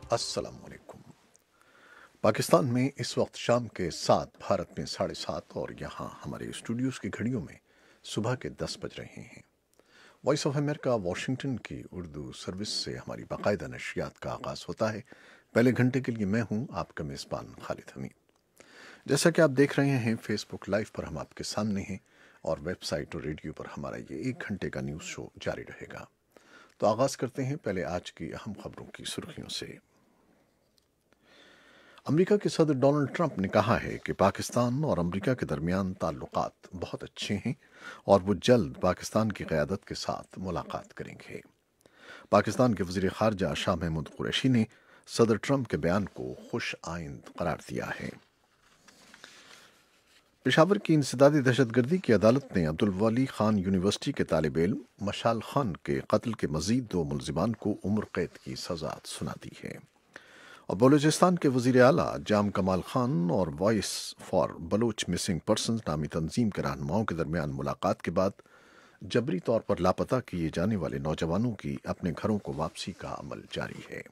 अस्सलाम वालेकुम। पाकिस्तान में इस वक्त शाम के 7, भारत में 7:30 और यहाँ हमारे स्टूडियोज़ की घड़ियों में सुबह के 10 बज रहे हैं। वॉइस ऑफ अमेरिका वाशिंगटन की उर्दू सर्विस से हमारी बाकायदा नशरियात का आगाज़ होता है। पहले घंटे के लिए मैं हूँ आपका मेज़बान खालिद हमीद। जैसा कि आप देख रहे हैं, फेसबुक लाइव पर हम आपके सामने हैं और वेबसाइट और रेडियो पर हमारा ये 1 घंटे का न्यूज़ शो जारी रहेगा। तो आगाज़ करते हैं पहले आज की अहम खबरों की सुर्खियों से। अमेरिका के सदर डोनाल्ड ट्रंप ने कहा है कि पाकिस्तान और अमेरिका के दरमियान ताल्लुकात बहुत अच्छे हैं और वो जल्द पाकिस्तान की क़यादत के साथ मुलाकात करेंगे। पाकिस्तान के वज़ीर ख़ारजा शाह महमूद कुरैशी ने सदर ट्रंप के बयान को खुश आइंद करार दिया है। पेशावर की इंसदादी दहशतगर्दी की अदालत ने अब्दुल वली खान यूनिवर्सिटी के तालिब इल्म मशाल खान के कत्ल के मज़ीद 2 मुलजिमान को उम्र कैद की सज़ा सुना दी है। और बलूचिस्तान के वज़ीर आला जाम कमाल खान और voice for Baloch missing persons नामी तंजीम के रहनुमाओं के दरमियान मुलाकात के बाद जबरी तौर पर लापता किए जाने वाले नौजवानों की अपने घरों को वापसी का अमल जारी है।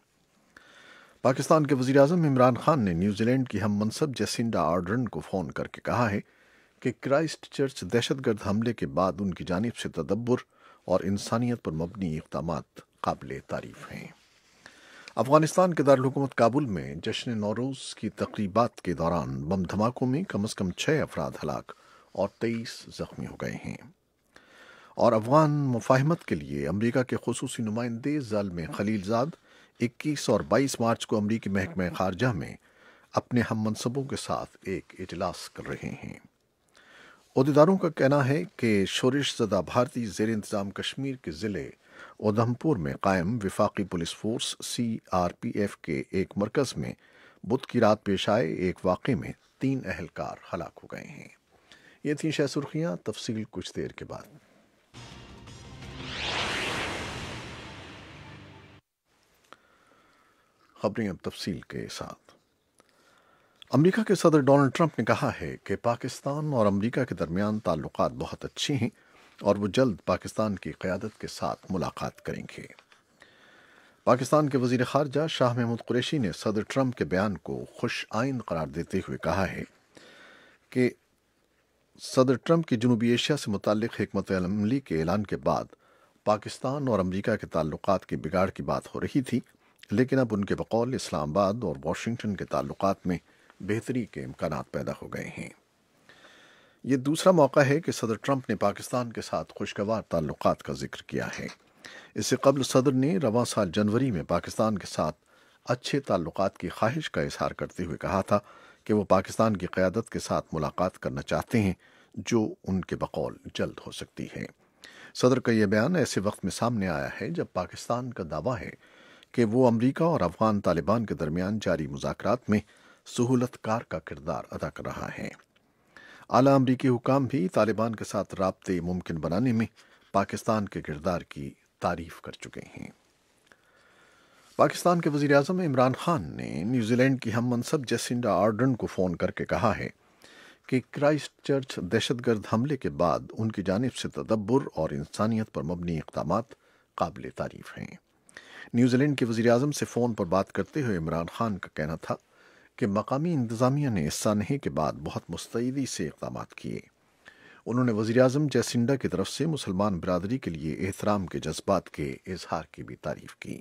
पाकिस्तान के वज़ीर आज़म इमरान खान ने न्यूजीलैंड की हम मनसब जैसिंडा आर्डर्न को फ़ोन करके कहा है कि क्राइस्ट चर्च दहशतगर्द हमले के बाद उनकी जानिब से तदब्बुर और इंसानियत पर मबनी इक़दामात काबिल तारीफ़ हैं। अफगानिस्तान के दारुल-हुकूमत काबुल में जश्न नौरोज़ की तक़रीबात के दौरान बम धमाकों में कम से कम 6 अफराद हलाक और 23 ज़ख्मी हो गए हैं। और अफ़गान मुफ़ाहमत के लिए अमरीका के ख़ुसूसी नुमाइंदे ज़ाल्म खलीलज़ाद 21 और 22 मार्च को अमरीकी महकमा ख़ारजा में अपने हम मनसबों के साथ एक इजलास कर रहे हैं। ओहदेदारों का कहना है कि शोरिश ज़दा भारतीय ज़ेर इंतज़ाम कश्मीर के ज़िले उधमपुर में कायम विफाकी पुलिस फोर्स CRPF के एक मरकज़ में बुध की रात पेश आए एक वाक़े में 3 अहलकार हलाक हो गए हैं। ये थी शह सुर्खियाँ, तफसील कुछ देर के बाद। खबरें अब तफसील के साथ। अमेरिका के सदर डोनाल्ड ट्रंप ने कहा है कि पाकिस्तान और अमेरिका के दरमियान ताल्लुकात बहुत अच्छे हैं और वो जल्द पाकिस्तान की क़यादत के साथ मुलाकात करेंगे। पाकिस्तान के वज़ीर ख़ारजा शाह महमूद कुरैशी ने सदर ट्रंप के बयान को खुश आइंद करार देते हुए कहा है कि सदर ट्रंप की जनूबी एशिया से मुताल्लिक़ हिकमत अमली के ऐलान के बाद पाकिस्तान और अमेरिका के ताल्लुकात की बिगाड़ की बात हो रही थी, लेकिन अब उनके बकौल इस्लामाबाद और वाशिंगटन के ताल्लुकात में बेहतरी के इम्कानात पैदा हो गए हैं। ये दूसरा मौका है कि सदर ट्रंप ने पाकिस्तान के साथ खुशगवार ताल्लुकात का जिक्र किया है। इससे कबल सदर ने रवां साल जनवरी में पाकिस्तान के साथ अच्छे ताल्लुकात की ख्वाहिश का इजहार करते हुए कहा था कि वो पाकिस्तान की क़यादत के साथ मुलाकात करना चाहते हैं, जो उनके बकौल जल्द हो सकती है। सदर का यह बयान ऐसे वक्त में सामने आया है जब पाकिस्तान का दावा है कि वो अमरीका और अफ़गान तालिबान के दरमियान जारी मुज़ाकरात में सहूलतकार का किरदार अदा कर रहा है। आला अमरीकी हुकाम भी तालिबान के साथ राब्ते मुमकिन बनाने में पाकिस्तान के किरदार की तारीफ कर चुके हैं। पाकिस्तान के वज़ीर आज़म इमरान खान ने न्यूजीलैंड की हम मनसब जैसिंडा आर्डर्न को फ़ोन करके कहा है कि क्राइस्ट चर्च दहशतगर्द हमले के बाद उनकी जानिब से तदब्बुर और इंसानियत पर मबनी इक़दामात काबिल तारीफ़ हैं। न्यूजीलैंड के वज़ीर आज़म से फ़ोन पर बात करते हुए इमरान खान का कहना था कि मकामी इंतज़ामिया ने इस सानहे के बाद बहुत मुस्तैदी से इक़दामात किए। उन्होंने वज़ीर आज़म जैसिंडा की तरफ से मुसलमान बिरादरी के लिए एहतराम के जज्बात के इजहार की भी तारीफ़ की।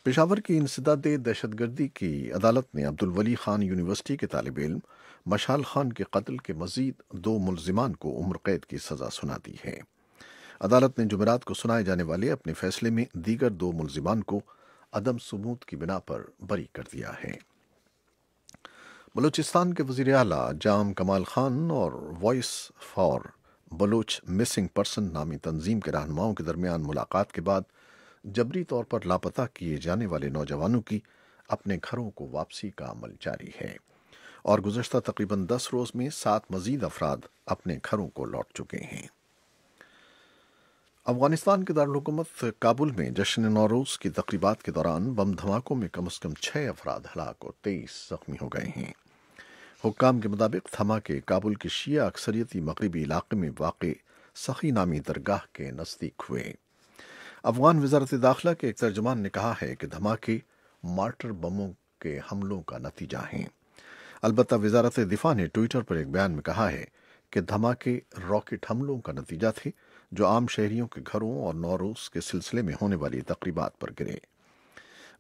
पेशावर की इंसदादी दहशतगर्दी की अदालत ने अब्दुल वली खान यूनिवर्सिटी के तालिब इल्म मशाल खान के कत्ल के मज़ीद 2 मुलजिमान को उम्र कैद की सज़ा सुना दी है। अदालत ने जुमेरात को सुनाए जाने वाले अपने फैसले में दीगर 2 मुलजिमान को अदम सबूत की बिना पर बरी कर दिया है। बलूचिस्तान के वज़ीर आला जाम कमाल खान और voice for Baloch missing person नामी तंजीम के रहनुमाओं के दरमियान मुलाकात के बाद जबरी तौर पर लापता किए जाने वाले नौजवानों की अपने घरों को वापसी का अमल जारी है और गुज़श्ता तकरीबन 10 रोज़ में 7 मज़ीद अफराद अपने घरों को लौट चुके हैं। अफगानिस्तान के दारुल-हुकूमत काबुल में जश्न नौरोज़ की तकरीबात के दौरान बम धमाकों में कम से कम 6 अफराद हलाक और 23 ज़ख्मी हो गए हैं। हुक्काम के मुताबिक धमाके काबुल के शिया अक्सरियती मगरबी इलाके में वाक़े सखी नामी दरगाह के नज़दीक हुए। अफगान वज़ारत दाखिला के एक तर्जुमान ने कहा है कि धमाके مارٹر بموں کے حملوں کا نتیجہ ہیں۔ البتہ وزارت دفاع نے ٹویٹر پر ایک بیان میں کہا ہے کہ دھماکے راکٹ حملوں کا نتیجہ تھے جو عام شہریوں کے گھروں اور نوروز کے سلسلے میں ہونے والی تقریبات پر گرے۔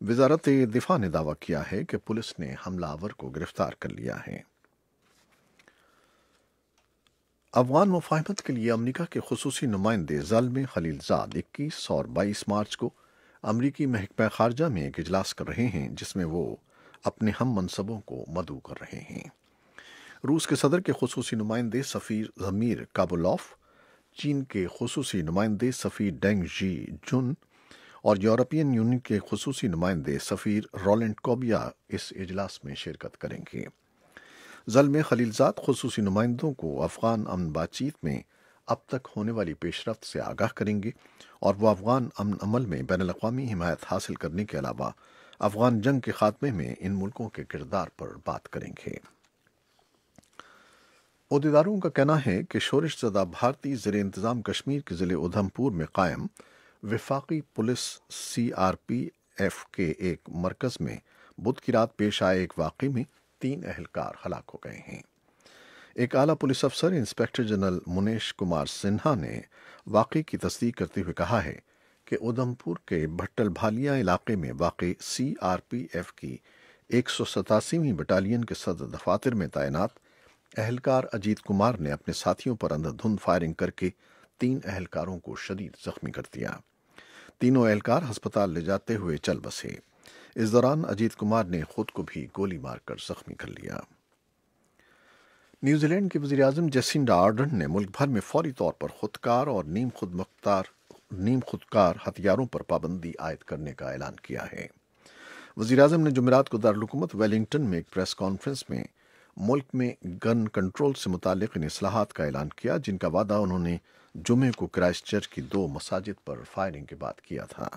وزارت دفاع نے دعویٰ کیا ہے کہ پولیس نے حملہ آور کو گرفتار کر لیا ہے۔ افغان مفاہمت کے لیے امریکہ کے خصوصی نمائندے زلمے خلیلزاد 21 اور 22 مارچ کو امریکی محکمہ خارجہ میں ایک اجلاس کر رہے ہیں جس میں وہ اپنے ہم منصبوں کو مدعو کر رہے ہیں۔ روس کے صدر کے خصوصی نمائندے سفیر ضمیر کابولوف، چین کے خصوصی نمائندے سفیر ڈینگ جی جن اور یورپین یونین کے خصوصی نمائندے سفیر رولینڈ کوبیا اس اجلاس میں شرکت کریں گے۔ زلمے خلیلزاد خصوصی نمائندوں کو افغان امن بات چیت میں اب تک ہونے والی پیش رفت سے آگاہ کریں گے اور وہ افغان امن عمل میں بین الاقوامی حمایت حاصل کرنے کے علاوہ افغان جنگ کے خاتمے میں ان ملکوں کے کردار پر بات کریں گے۔ عہدیداروں کا کہنا ہے کہ شورش زدہ بھارتی زیر انتظام کشمیر کے ضلع ادھم پور میں قائم وفاقی پولیس CRPF کے ایک مرکز میں بدھ کی رات پیش آئے ایک واقعے میں 3 اہلکار ہلاک ہو گئے ہیں۔ ایک اعلیٰ پولیس افسر انسپکٹر جنرل منیش کمار سنہا نے واقعے کی تصدیق کرتے ہوئے کہا ہے کہ ادھم پور کے بھٹل بھالیا علاقے میں واقع CRPF کی 187ویں بٹالین کے صدر دفاتر میں تعینات اہلکار اجیت کمار نے اپنے ساتھیوں پر اندھا دھند فائرنگ کر کے 3 اہلکاروں کو شدید زخمی کر دیا۔ تینوں اہلکار ہسپتال لے جاتے ہوئے چل بسے۔ اس دوران اجیت کمار نے خود کو بھی گولی مار کر زخمی کر لیا۔ نیوزی لینڈ کے وزیر اعظم جیسنڈا آرڈرن نے ملک بھر میں فوری طور پر خودکار اور نیم خودکار ہتھیاروں پر پابندی عائد کرنے کا اعلان کیا ہے۔ وزیر اعظم نے جمعرات کو دارالحکومت ویلنگٹن میں ایک پریس کانفرنس میں ملک میں گن کنٹرول سے متعلق ان اصلاحات کا اعلان کیا جن کا وعدہ انہوں نے جمعے کو کرائسٹ چرچ کی 2 مساجد پر فائرنگ کے بعد کیا تھا۔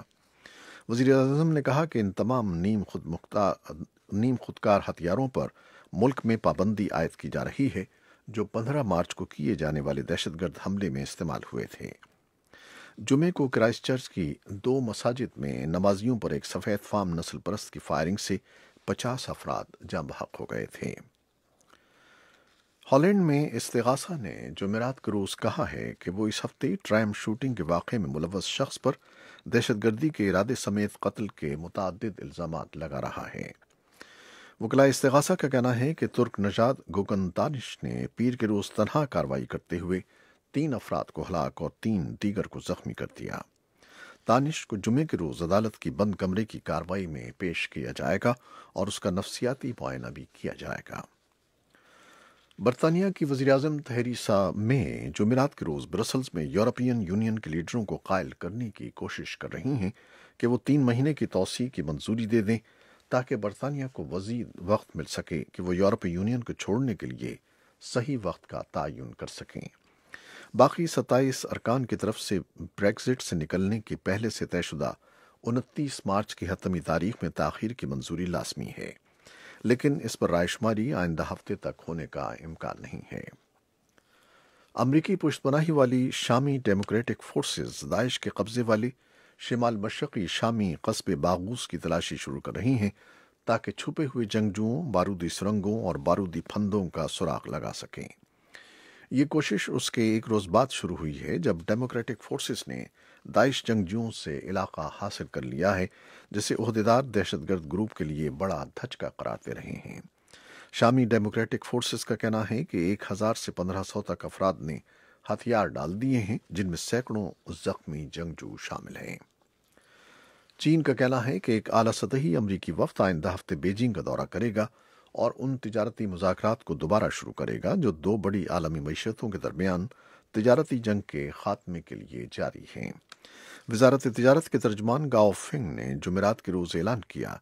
وزیر اعظم نے کہا کہ ان تمام نیم خودکار ہتھیاروں پر ملک میں پابندی عائد کی جا رہی ہے جو 15 مارچ کو کیے جانے والے دہشت گرد حملے میں استعمال ہوئے تھے۔ جمعے کو کرائسٹ چرچ کی 2 مساجد میں نمازیوں پر ایک سفید فام نسل پرست کی فائرنگ سے 50 افراد جاں بحق ہو گئے تھے۔ ہالینڈ میں استغاثہ نے جمعرات کے روز کہا ہے کہ وہ اس ہفتے ٹرام شوٹنگ کے واقعے میں ملوث شخص پر دہشت گردی کے ارادے سمیت قتل کے متعدد الزامات لگا رہا ہے۔ وکلاء استغاثہ کا کہنا ہے کہ ترک نژاد گوگن دانش نے پیر کے روز تنہا کارروائی کرتے ہوئے 3 افراد کو ہلاک اور 3 دیگر کو زخمی کر دیا۔ دانش کو جمعے کے روز عدالت کی بند کمرے کی کارروائی میں پیش کیا جائے گا اور اس کا نفسیاتی معائنہ بھی کیا جائے گا۔ برطانیہ کی وزیر اعظم تھریسا مے جمعرات کے روز برسلز میں یورپین یونین کے لیڈروں کو قائل کرنے کی کوشش کر رہی ہیں کہ وہ 3 مہینے کی توسیع کی منظوری دے دیں تاکہ برطانیہ کو مزید وقت مل سکے کہ وہ یورپی یونین کو چھوڑنے کے لیے صحیح وقت کا تعین کر سکیں۔ باقی 27 ارکان کی طرف سے بریگزٹ سے نکلنے کی پہلے سے طے شدہ 29 مارچ کی حتمی تاریخ میں تاخیر کی منظوری لازمی ہے، لیکن اس پر رائے شماری آئندہ ہفتے تک ہونے کا امکان نہیں ہے۔ امریکی پشت پناہی والی شامی ڈیموکریٹک فورسز داعش کے قبضے والے شمال مشرقی شامی قصبے باغوس کی تلاشی شروع کر رہی ہیں تاکہ چھپے ہوئے جنگجوؤں، بارودی سرنگوں اور بارودی پھندوں کا سراغ لگا سکیں۔ یہ کوشش اس کے ایک روز بعد شروع ہوئی ہے جب ڈیموکریٹک فورسز نے داعش جنگجوؤں سے علاقہ حاصل کر لیا ہے جسے عہدیدار دہشت گرد گروپ کے لیے بڑا دھچکا قرار دے رہے ہیں۔ شامی ڈیموکریٹک فورسز کا کہنا ہے کہ 1000 سے 1500 تک افراد نے ہتھیار ڈال دیے ہیں جن میں سینکڑوں زخمی جنگجو شامل ہیں۔ چین کا کہنا ہے کہ ایک اعلیٰ سطحی امریکی وفد آئندہ ہفتے بیجنگ کا دورہ کرے گا اور ان تجارتی مذاکرات کو دوبارہ شروع کرے گا جو 2 بڑی عالمی معیشتوں کے درمیان تجارتی جنگ کے خاتمے کے لیے جاری ہیں۔ وزارت تجارت کے ترجمان گاؤ فنگ نے جمعرات کے روز اعلان کیا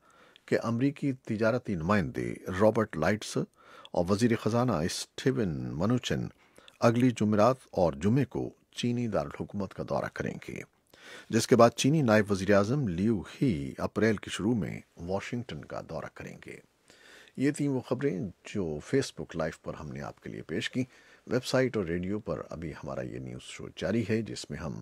کہ امریکی تجارتی نمائندے رابرٹ لائٹس اور وزیر خزانہ اسٹیون منوچن اگلی جمعرات اور جمعے کو چینی دارالحکومت کا دورہ کریں گے، جس کے بعد چینی نائب وزیر اعظم لیو ہی اپریل کے شروع میں واشنگٹن کا دورہ کریں گے۔ یہ تھیں وہ خبریں جو فیس بک لائیو پر ہم نے آپ کے لیے پیش کی۔ ویب سائٹ اور ریڈیو پر ابھی ہمارا یہ نیوز شو جاری ہے جس میں ہم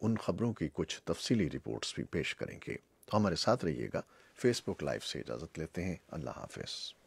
ان خبروں کی کچھ تفصیلی رپورٹس بھی پیش کریں گے، تو ہمارے ساتھ رہیے گا۔ فیس بک لائیو سے اجازت لیتے ہیں۔ اللہ حافظ۔